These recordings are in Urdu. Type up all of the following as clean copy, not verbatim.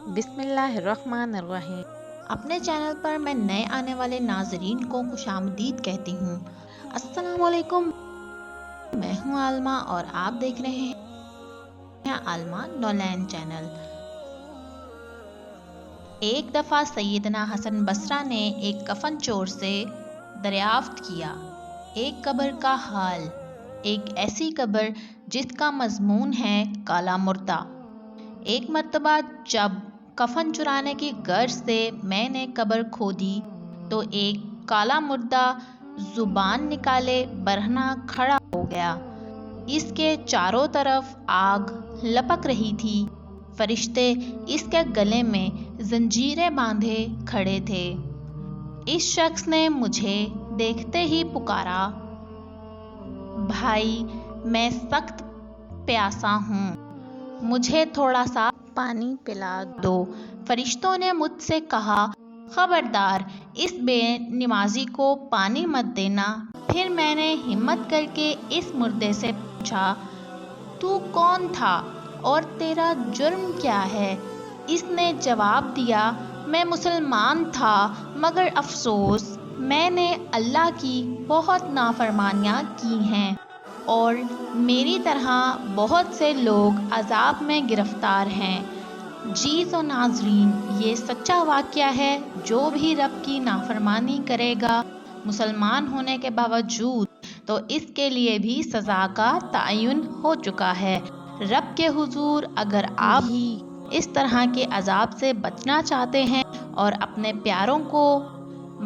بسم اللہ الرحمن الرحیم۔ اپنے چینل پر میں نئے آنے والے ناظرین کو خوش آمدید کہتی ہوں۔ السلام علیکم، میں ہوں عالمہ اور آپ دیکھ رہے ہیں عالمہ نولین چینل۔ ایک دفعہ سیدنا حسن بصری نے ایک کفن چور سے دریافت کیا ایک قبر کا حال، ایک ایسی قبر جس کا مضمون ہے کالا مردہ۔ ایک مرتبہ جب کفن چرانے کی غرض سے میں نے قبر کھودی تو ایک کالا مردہ زبان نکالے برہنہ کھڑا ہو گیا۔ اس کے چاروں طرف آگ لپک رہی تھی۔ فرشتے اس کے گلے میں زنجیریں باندھے کھڑے تھے۔ اس شخص نے مجھے دیکھتے ہی پکارا، بھائی میں سخت پیاسا ہوں، مجھے تھوڑا سا پانی پلا دو۔ فرشتوں نے مجھ سے کہا، خبردار اس بے نمازی کو پانی مت دینا۔ پھر میں نے ہمت کر کے اس مردے سے پوچھا، تو کون تھا اور تیرا جرم کیا ہے؟ اس نے جواب دیا، میں مسلمان تھا مگر افسوس میں نے اللہ کی بہت نافرمانیاں کی ہیں اور میری طرح بہت سے لوگ عذاب میں گرفتار ہیں۔ جی تو ناظرین، یہ سچا واقعہ ہے۔ جو بھی رب کی نافرمانی کرے گا مسلمان ہونے کے باوجود تو اس کے لیے بھی سزا کا تعین ہو چکا ہے۔ رب کے حضور اگر آپ بھی اس طرح کے عذاب سے بچنا چاہتے ہیں اور اپنے پیاروں کو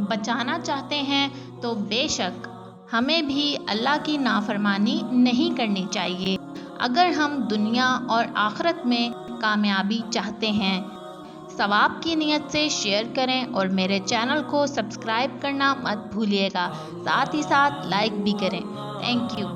بچانا چاہتے ہیں تو بے شک ہمیں بھی اللہ کی نافرمانی نہیں کرنی چاہیے اگر ہم دنیا اور آخرت میں کامیابی چاہتے ہیں۔ ثواب کی نیت سے شیئر کریں اور میرے چینل کو سبسکرائب کرنا مت بھولیے گا، ساتھ ہی ساتھ لائک بھی کریں۔ Thank you.